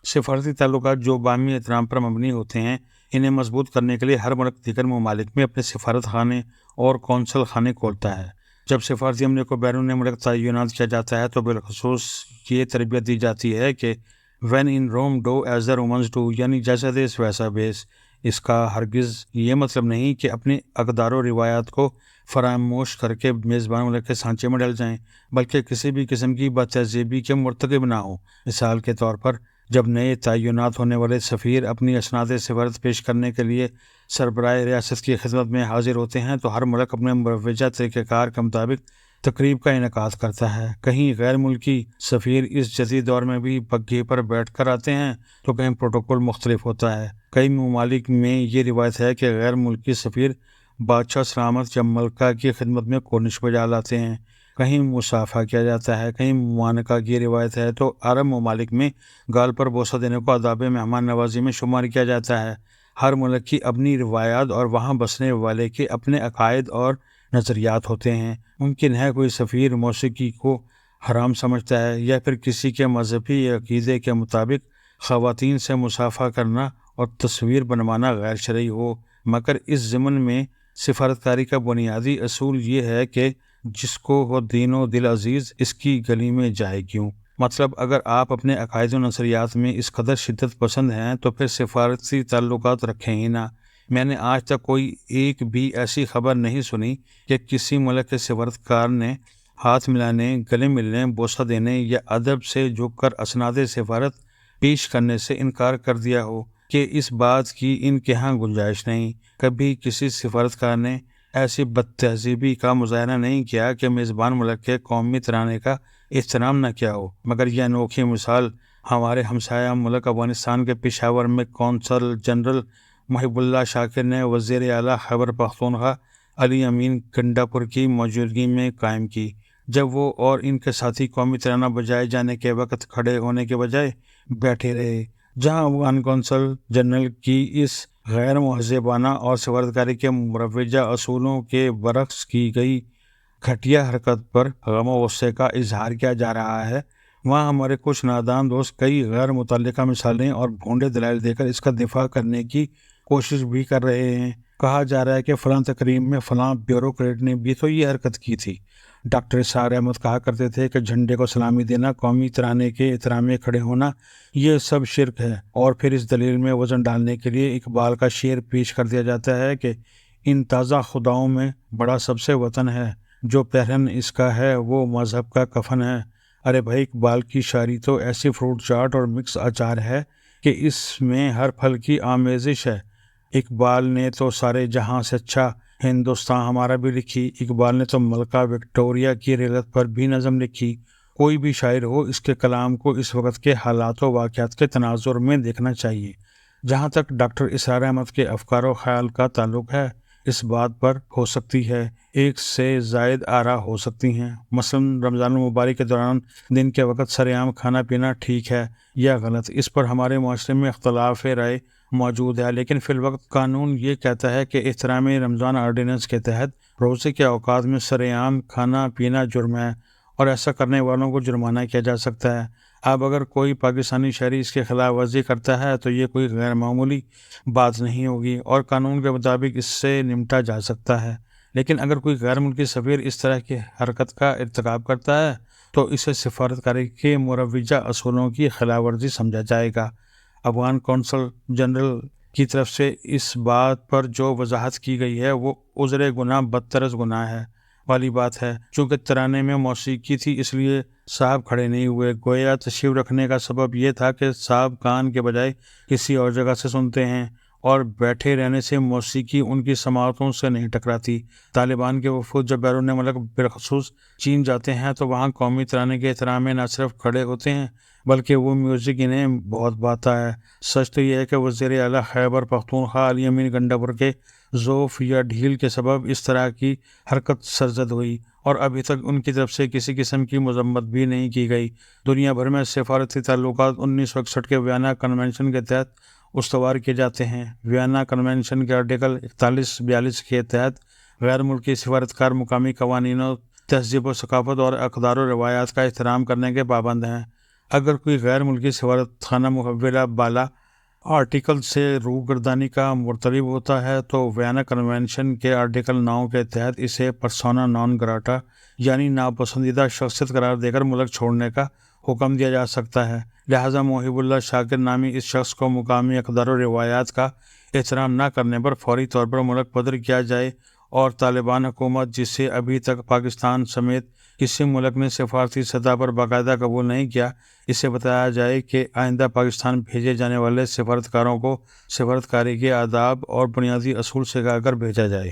سفارتی تعلقات جو باہمی احترام پر مبنی ہوتے ہیں، انہیں مضبوط کرنے کے لیے ہر ملک دیگر ممالک میں اپنے سفارت خانے اور قونصل خانے کھولتا ہے۔ جب سفارتی عملے کو بیرون ملک تعینات کیا جاتا ہے تو بالخصوص یہ تربیت دی جاتی ہے کہ when in Rome do as the Romans do، یعنی جیسا دیس ویسا بیس۔ اس کا ہرگز یہ مطلب نہیں کہ اپنے اقدار و روایات کو فراموش کر کے میزبان ملک کے سانچے میں ڈل جائیں، بلکہ کسی بھی قسم کی بد تہذیبی کے مرتکب نہ ہوں۔ مثال کے طور پر جب نئے تعینات ہونے والے سفیر اپنی اسناد سفارت پیش کرنے کے لیے سربراہ ریاست کی خدمت میں حاضر ہوتے ہیں تو ہر ملک اپنے مروجہ طریقہ کار کے مطابق تقریب کا انعقاد کرتا ہے۔ کہیں غیر ملکی سفیر اس جدید دور میں بھی بگھی پر بیٹھ کر آتے ہیں تو کہیں پروٹوکول مختلف ہوتا ہے۔ کئی ممالک میں یہ روایت ہے کہ غیر ملکی سفیر بادشاہ سلامت یا ملکہ کی خدمت میں کورنش بجا لاتے ہیں، کہیں مصافحہ کیا جاتا ہے، کہیں معانقہ کی روایت ہے تو عرب ممالک میں گال پر بوسہ دینے کو آداب مہمان نوازی میں شمار کیا جاتا ہے۔ ہر ملک کی اپنی روایات اور وہاں بسنے والے کے اپنے عقائد اور نظریات ہوتے ہیں۔ ممکن ہے کوئی سفیر موسیقی کو حرام سمجھتا ہے یا پھر کسی کے مذہبی عقیدے کے مطابق خواتین سے مصافحہ کرنا اور تصویر بنوانا غیر شرعی ہو، مگر اس ضمن میں سفارتکاری کا بنیادی اصول یہ ہے کہ جس کو وہ دین و دل عزیز اس کی گلی میں جائے کیوں۔ مطلب اگر آپ اپنے عقائد و نظریات میں اس قدر شدت پسند ہیں تو پھر سفارتی تعلقات رکھیں ہی نہ۔ میں نے آج تک کوئی ایک بھی ایسی خبر نہیں سنی کہ کسی ملک کے سفارتکار نے ہاتھ ملانے، گلے ملنے، بوسہ دینے یا ادب سے جھک کر اسناد سفارت پیش کرنے سے انکار کر دیا ہو کہ اس بات کی ان کے ہاں گنجائش نہیں۔ کبھی کسی سفارتکار نے ایسی بد تہذیبی کا مظاہرہ نہیں کیا کہ میزبان ملک کے قومی ترانے کا احترام نہ کیا ہو، مگر یہ انوکھی مثال ہمارے ہمسایہ ملک افغانستان کے پشاور میں قونصل جنرل محب اللہ شاکر نے وزیر اعلیٰ خیبر پختونخوا علی امین گنڈاپور کی موجودگی میں قائم کی، جب وہ اور ان کے ساتھی قومی ترانہ بجائے جانے کے وقت کھڑے ہونے کے بجائے بیٹھے رہے۔ جہاں افغان قونصل جنرل کی اس غیر مہذبانہ اور سفارتکاری کے مروجہ اصولوں کے برعکس کی گئی گھٹیا حرکت پر غم و غصے کا اظہار کیا جا رہا ہے، وہاں ہمارے کچھ نادان دوست کئی غیر متعلقہ مثالیں اور بھونڈے دلائل دے کر اس کا دفاع کرنے کی کوشش بھی کر رہے ہیں۔ کہا جا رہا ہے کہ فلاں تقریب میں فلاں بیوروکریٹ نے بھی تو یہ حرکت کی تھی۔ ڈاکٹر اسحاق احمد کہا کرتے تھے کہ جھنڈے کو سلامی دینا، قومی ترانے کے احترام میں کھڑے ہونا، یہ سب شرک ہے، اور پھر اس دلیل میں وزن ڈالنے کے لیے اقبال کا شعر پیش کر دیا جاتا ہے کہ ان تازہ خداؤں میں بڑا سب سے وطن ہے، جو پہرن اس کا ہے وہ مذہب کا کفن ہے۔ ارے بھائی، اقبال کی شاعری تو ایسی فروٹ چاٹ اور مکس اچار ہے کہ اس میں ہر پھل کی آمیزش ہے۔ اقبال نے تو سارے جہاں سے اچھا ہندوستان ہمارا بھی لکھی، اقبال نے تو ملکہ وکٹوریہ کی ریلت پر بھی نظم لکھی۔ کوئی بھی شاعر ہو، اس کے کلام کو اس وقت کے حالات و واقعات کے تناظر میں دیکھنا چاہیے۔ جہاں تک ڈاکٹر اسحاق احمد کے افکار و خیال کا تعلق ہے، اس بات پر ہو سکتی ہے ایک سے زائد آراء ہو سکتی ہیں۔ مثلاً رمضان المبارک کے دوران دن کے وقت سرعام کھانا پینا ٹھیک ہے یا غلط، اس پر ہمارے معاشرے میں اختلاف رائے موجود ہے، لیکن فی الوقت قانون یہ کہتا ہے کہ احترام رمضان آرڈیننس کے تحت روزے کے اوقات میں سرعام کھانا پینا جرم ہے اور ایسا کرنے والوں کو جرمانہ کیا جا سکتا ہے۔ اب اگر کوئی پاکستانی شہری اس کی خلاف ورزی کرتا ہے تو یہ کوئی غیر معمولی بات نہیں ہوگی اور قانون کے مطابق اس سے نمٹا جا سکتا ہے، لیکن اگر کوئی غیر ملکی سفیر اس طرح کی حرکت کا ارتکاب کرتا ہے تو اسے سفارتکاری کے مروجہ اصولوں کی خلاف ورزی سمجھا جائے گا۔ افغان قونصل جنرل کی طرف سے اس بات پر جو وضاحت کی گئی ہے وہ عذر گناہ بدتر از گناہ ہے والی بات ہے۔ چونکہ ترانے میں موسیقی تھی اس لیے صاحب کھڑے نہیں ہوئے، گویا تشریف رکھنے کا سبب یہ تھا کہ صاحب کان کے بجائے کسی اور جگہ سے سنتے ہیں اور بیٹھے رہنے سے موسیقی ان کی سماعتوں سے نہیں ٹکراتی۔ طالبان کے وفود جب بیرون ملک بالخصوص چین جاتے ہیں تو وہاں قومی ترانے کے احترام میں نہ صرف کھڑے ہوتے ہیں بلکہ وہ میوزک انہیں بہت بھاتا ہے۔ سچ تو یہ ہے کہ وزیر اعلیٰ خیبر پختونخوا علی امین گنڈاپور کے ذوف یا ڈھیل کے سبب اس طرح کی حرکت سرزد ہوئی اور ابھی تک ان کی طرف سے کسی قسم کی مذمت بھی نہیں کی گئی۔ دنیا بھر میں سفارتی تعلقات 1961 کے ویانا کنونشن کے تحت استوار کیے جاتے ہیں۔ ویانا کنونشن کے آرٹیکل 41-42 کے تحت غیر ملکی سفارتکار مقامی قوانینوں، تہذیب و ثقافت اور اقدار و روایات کا احترام کرنے کے پابند ہیں۔ اگر کوئی غیر ملکی سفارت خانہ محولہ بالا آرٹیکل سے روگردانی کا مرتکب ہوتا ہے تو وینا کنونشن کے آرٹیکل 9 کے تحت اسے پرسونا نان گراٹا یعنی ناپسندیدہ شخصیت قرار دے کر ملک چھوڑنے کا حکم دیا جا سکتا ہے۔ لہٰذا محب اللہ شاکر نامی اس شخص کو مقامی اقدار و روایات کا احترام نہ کرنے پر فوری طور پر ملک بدر کیا جائے، اور طالبان حکومت جسے ابھی تک پاکستان سمیت کسی ملک نے سفارتی سطح پر باقاعدہ قبول نہیں کیا، اسے بتایا جائے کہ آئندہ پاکستان بھیجے جانے والے سفارتکاروں کو سفارتکاری کے آداب اور بنیادی اصول سکھا کر بھیجا جائے۔